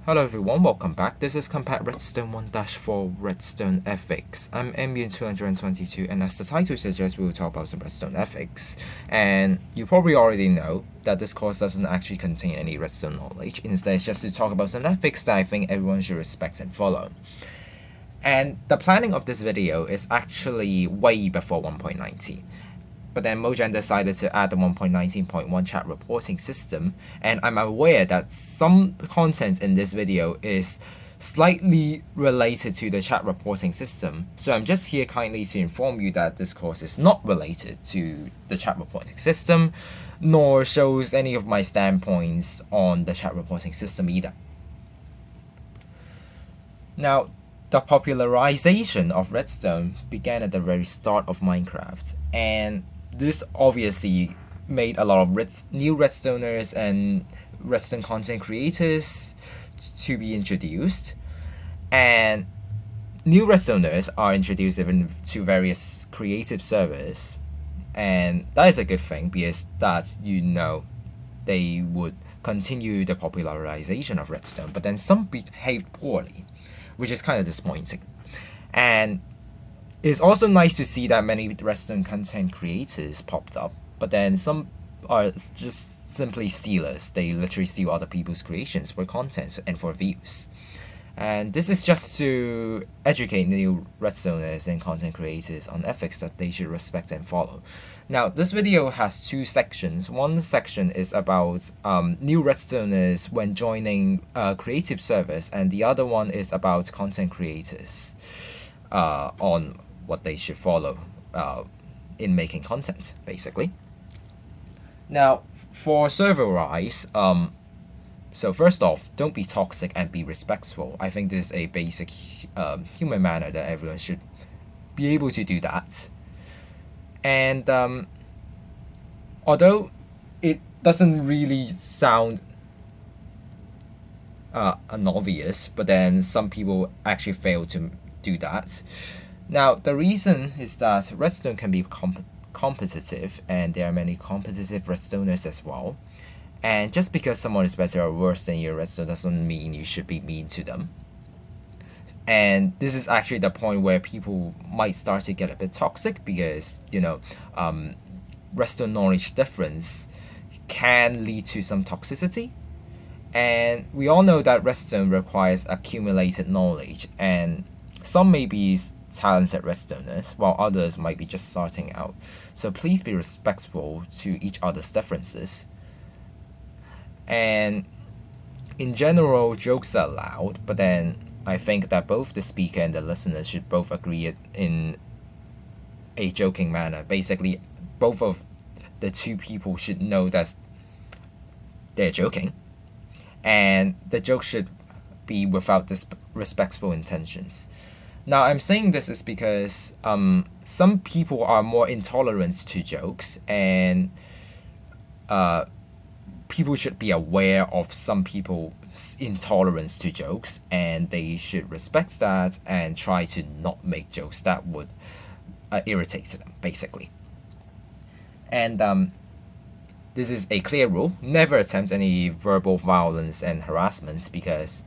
Hello everyone, welcome back. This is Compact Redstone 1-4 Redstone Ethics. I'm Ambient222, and as the title suggests, we will talk about some Redstone ethics. And you probably already know that this course doesn't actually contain any Redstone knowledge. Instead, it's just to talk about some ethics that I think everyone should respect and follow. And the planning of this video is actually way before 1.19. But then Mojang decided to add the 1.19.1 chat reporting system, and I'm aware that some content in this video is slightly related to the chat reporting system, so I'm just here kindly to inform you that this course is not related to the chat reporting system, nor shows any of my standpoints on the chat reporting system either. Now, the popularization of Redstone began at the very start of Minecraft, and this obviously made a lot of new Redstoners and Redstone content creators to be introduced. And new Redstoners are introduced even to various creative servers. And that is a good thing because that, they would continue the popularization of Redstone. But then some behaved poorly, which is kind of disappointing. And it's also nice to see that many Redstone content creators popped up, but then some are just simply stealers. They literally steal other people's creations for content and for views. And this is just to educate new Redstoners and content creators on ethics that they should respect and follow. Now, this video has two sections. One section is about new Redstoners when joining creative servers, and the other one is about content creators on what they should follow in making content, basically. Now, for server-wise, so first off, don't be toxic and be respectful. I think this is a basic human manner that everyone should be able to do that. And although it doesn't really sound obvious, but then some people actually fail to do that. Now, the reason is that Redstone can be competitive, and there are many competitive Redstoners as well. And just because someone is better or worse than your Redstone doesn't mean you should be mean to them. And this is actually the point where people might start to get a bit toxic because, Redstone knowledge difference can lead to some toxicity. And we all know that Redstone requires accumulated knowledge, and some may be talented Redstoners, while others might be just starting out. So please be respectful to each other's differences. And in general, jokes are allowed, but then I think that both the speaker and the listeners should both agree in a joking manner. Basically, both of the two people should know that they're joking, and the joke should be without disrespectful intentions. Now, I'm saying this is because some people are more intolerant to jokes, and people should be aware of some people's intolerance to jokes, and they should respect that and try to not make jokes that would irritate them, basically. And this is a clear rule. Never attempt any verbal violence and harassment because,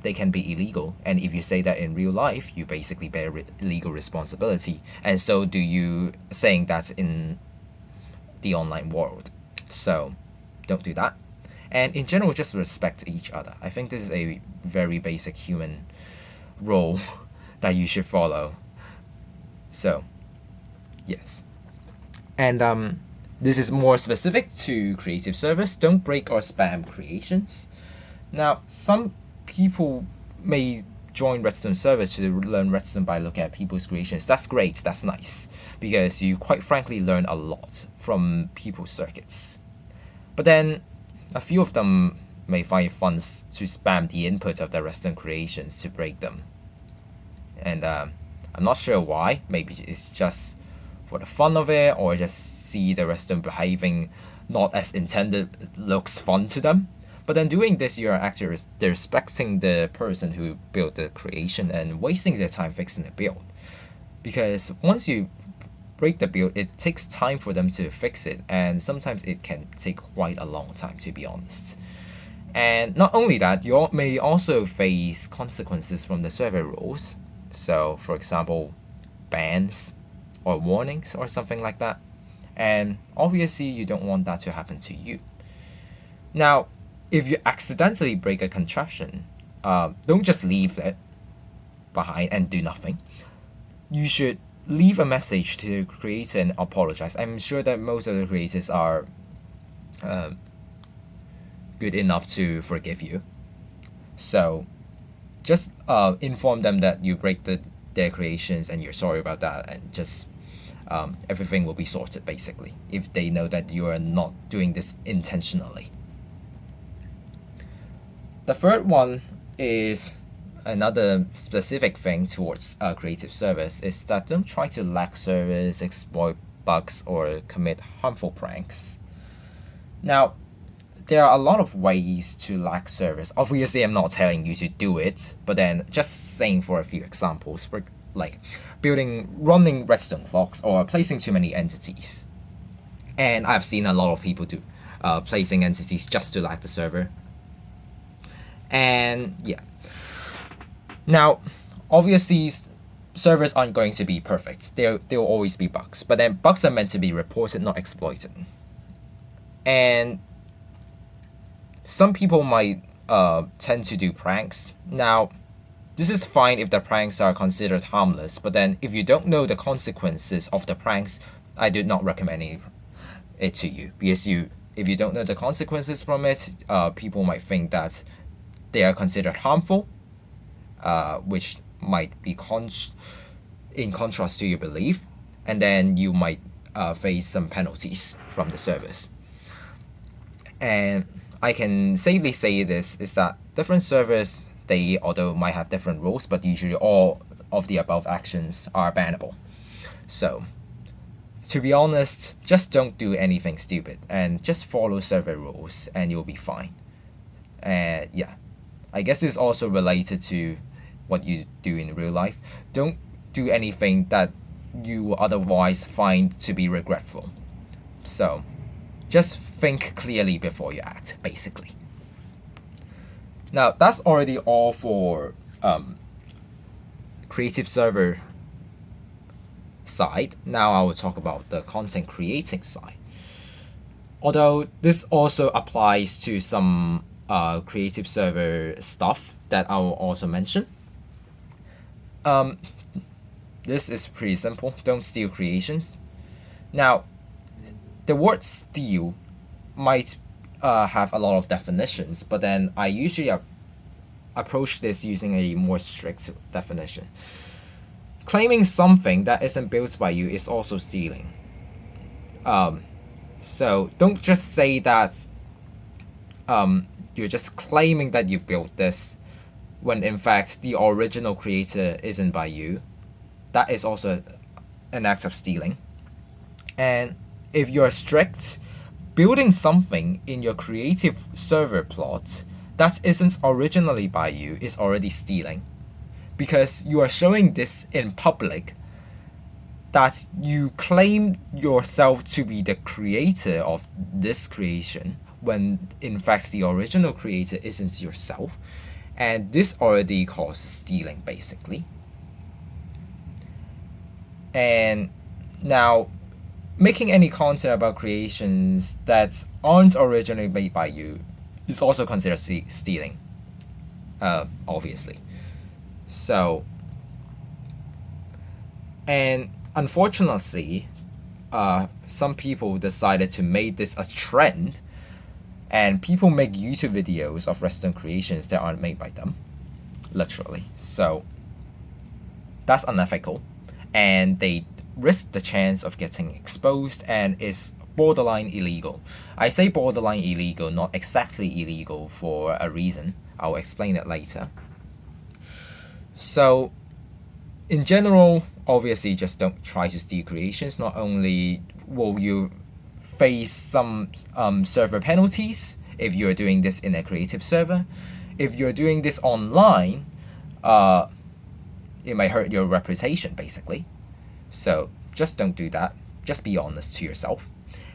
they can be illegal. And if you say that in real life, you basically bear legal responsibility. And so do you saying that in the online world. So don't do that. And in general, just respect each other. I think this is a very basic human rule that you should follow. So, yes. And this is more specific to creative servers. Don't break or spam creations. Now, some people may join Redstone servers to learn Redstone by looking at people's creations. That's great, that's nice, because you quite frankly learn a lot from people's circuits. But then, a few of them may find it fun to spam the input of their Redstone creations to break them. And I'm not sure why. Maybe it's just for the fun of it, or just see the Redstone behaving not as intended looks fun to them. But then doing this, you are actually disrespecting the person who built the creation and wasting their time fixing the build. Because once you break the build, it takes time for them to fix it, and sometimes it can take quite a long time, to be honest. And not only that, you may also face consequences from the server rules. So, for example, bans or warnings or something like that. And obviously, you don't want that to happen to you. Now, if you accidentally break a contraption, don't just leave it behind and do nothing. You should leave a message to the creator and apologize. I'm sure that most of the creators are good enough to forgive you. So just inform them that you break their creations and you're sorry about that, and just everything will be sorted basically if they know that you are not doing this intentionally. The third one is another specific thing towards creative servers is that don't try to lag servers, exploit bugs, or commit harmful pranks. Now, there are a lot of ways to lag servers. Obviously, I'm not telling you to do it, but then just saying for a few examples, like running redstone clocks or placing too many entities. And I've seen a lot of people do placing entities just to lag the server. And yeah. Now, obviously, servers aren't going to be perfect. There will always be bugs, but then bugs are meant to be reported, not exploited. And some people might tend to do pranks. Now, this is fine if the pranks are considered harmless, but then if you don't know the consequences of the pranks, I do not recommend it to you, because if you don't know the consequences from it, people might think that they are considered harmful, which might be in contrast to your belief, and then you might face some penalties from the servers. And I can safely say this is that different servers, they although might have different rules, but usually all of the above actions are bannable. So, to be honest, just don't do anything stupid and just follow server rules and you'll be fine. And yeah, I guess it's also related to what you do in real life. Don't do anything that you otherwise find to be regretful. So, just think clearly before you act, basically. Now, that's already all for creative server side. Now I will talk about the content creating side. Although this also applies to some creative server stuff that I will also mention. This is pretty simple. Don't steal creations. Now, the word steal might have a lot of definitions, but then I usually approach this using a more strict definition. Claiming something that isn't built by you is also stealing. So don't just say that you're just claiming that you built this when in fact the original creator isn't by you. That is also an act of stealing. And if you're strict, building something in your creative server plot that isn't originally by you is already stealing, because you are showing this in public that you claim yourself to be the creator of this creation when in fact the original creator isn't yourself, and this already causes stealing basically. And now, making any content about creations that aren't originally made by you is also considered stealing, obviously. So, and unfortunately, some people decided to make this a trend, and people make YouTube videos of Redstone creations that aren't made by them, literally. So, that's unethical, and they risk the chance of getting exposed and is borderline illegal. I say borderline illegal, not exactly illegal, for a reason. I'll explain it later. So, in general, obviously just don't try to steal creations. Not only will you face some server penalties if you're doing this in a creative server, if you're doing this online, it might hurt your reputation basically. So just don't do that. Just be honest to yourself.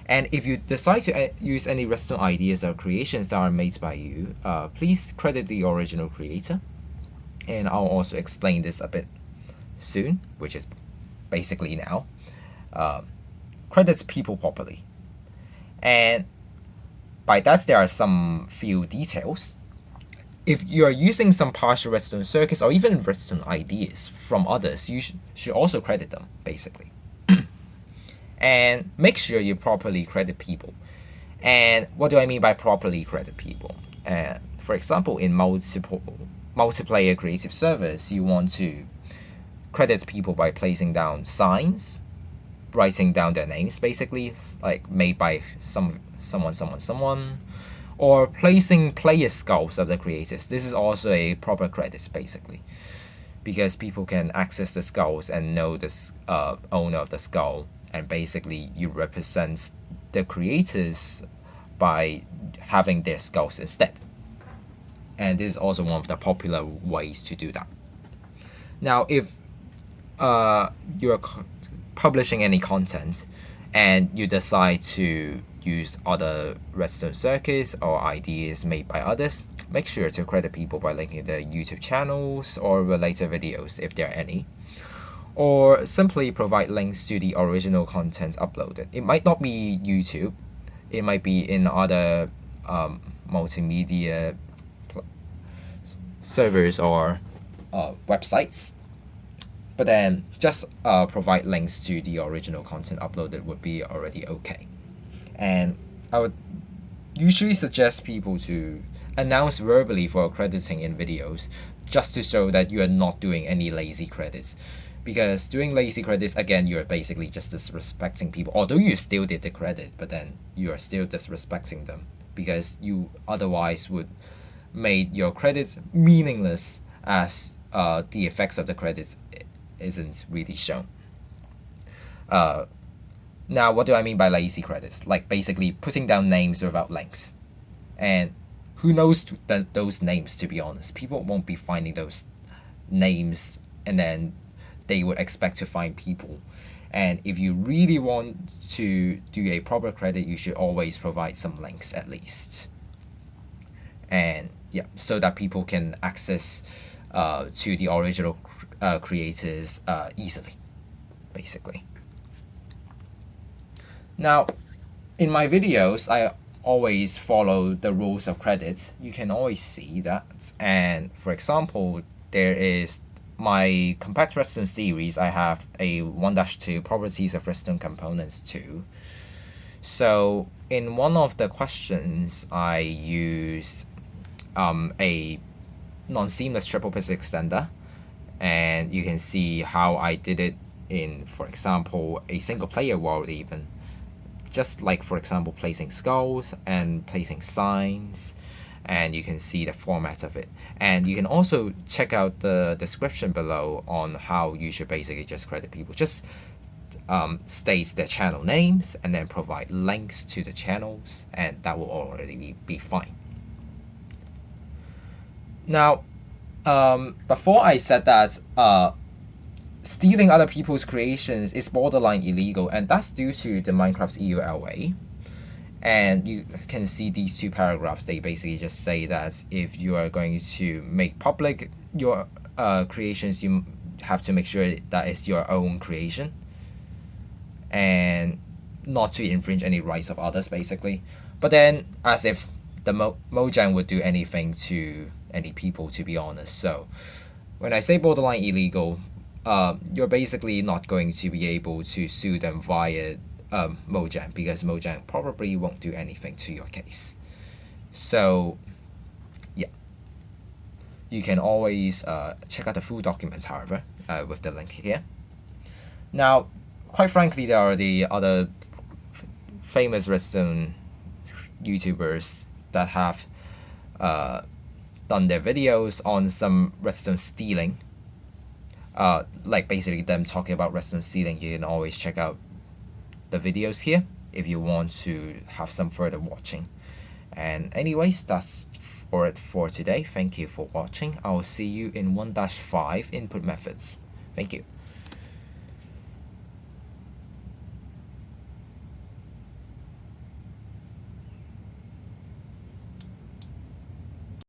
And if you decide to use any Redstone ideas or creations that are made by you, please credit the original creator. And I'll also explain this a bit soon, which is basically now. Credit people properly. And by that, there are some few details. If you are using some partial Redstone circuits or even Redstone ideas from others, you should also credit them, basically. And make sure you properly credit people. And what do I mean by properly credit people? For example, in multiplayer creative servers, you want to credit people by placing down signs, writing down their names, basically, like made by someone, or placing player skulls of the creators. This is also a proper credit, basically, because people can access the skulls and know the owner of the skull, and basically you represent the creators by having their skulls instead. And this is also one of the popular ways to do that. Now, if you're publishing any content and you decide to use other Redstone circuits or ideas made by others, make sure to credit people by linking their YouTube channels or related videos if there are any, or simply provide links to the original content uploaded. It might not be YouTube, it might be in other multimedia servers or websites, but then just provide links to the original content uploaded would be already okay. And I would usually suggest people to announce verbally for crediting in videos, just to show that you are not doing any lazy credits. Because doing lazy credits, again, you're basically just disrespecting people. Although you still did the credit, but then you are still disrespecting them, because you otherwise would make your credits meaningless, as the effects of the credits isn't really shown. Now, what do I mean by lazy credits? Like basically putting down names without links. And who knows those names, to be honest? People won't be finding those names, and then they would expect to find people. And if you really want to do a proper credit, you should always provide some links at least. And yeah, so that people can access to the original creators easily, basically. Now, in my videos, I always follow the rules of credit. You can always see that. And for example, there is my Compact Redstone series. I have a 1-2 Properties of Redstone Components 2. So in one of the questions, I use a non-seamless triple pixel extender, and you can see how I did it in, for example, a single player world even. Just like, for example, placing skulls and placing signs, and you can see the format of it. And you can also check out the description below on how you should basically just credit people. Just state their channel names and then provide links to the channels, and that will already be fine. Now, before I said that stealing other people's creations is borderline illegal, and that's due to the Minecraft's EULA. And you can see these two paragraphs. They basically just say that if you are going to make public your creations, you have to make sure that it's your own creation and not to infringe any rights of others, basically. But then, as if the Mojang would do anything to any people, to be honest. So when I say borderline illegal, you're basically not going to be able to sue them via Mojang, because Mojang probably won't do anything to your case. So yeah, you can always check out the full documents, however, with the link here. Now, quite frankly, there are the other famous Redstone YouTubers that have done their videos on some Redstone stealing. Like basically them talking about Redstone stealing. You can always check out the videos here if you want to have some further watching. And anyways, that's it for today. Thank you for watching. I will see you in 1-5 input methods. Thank you.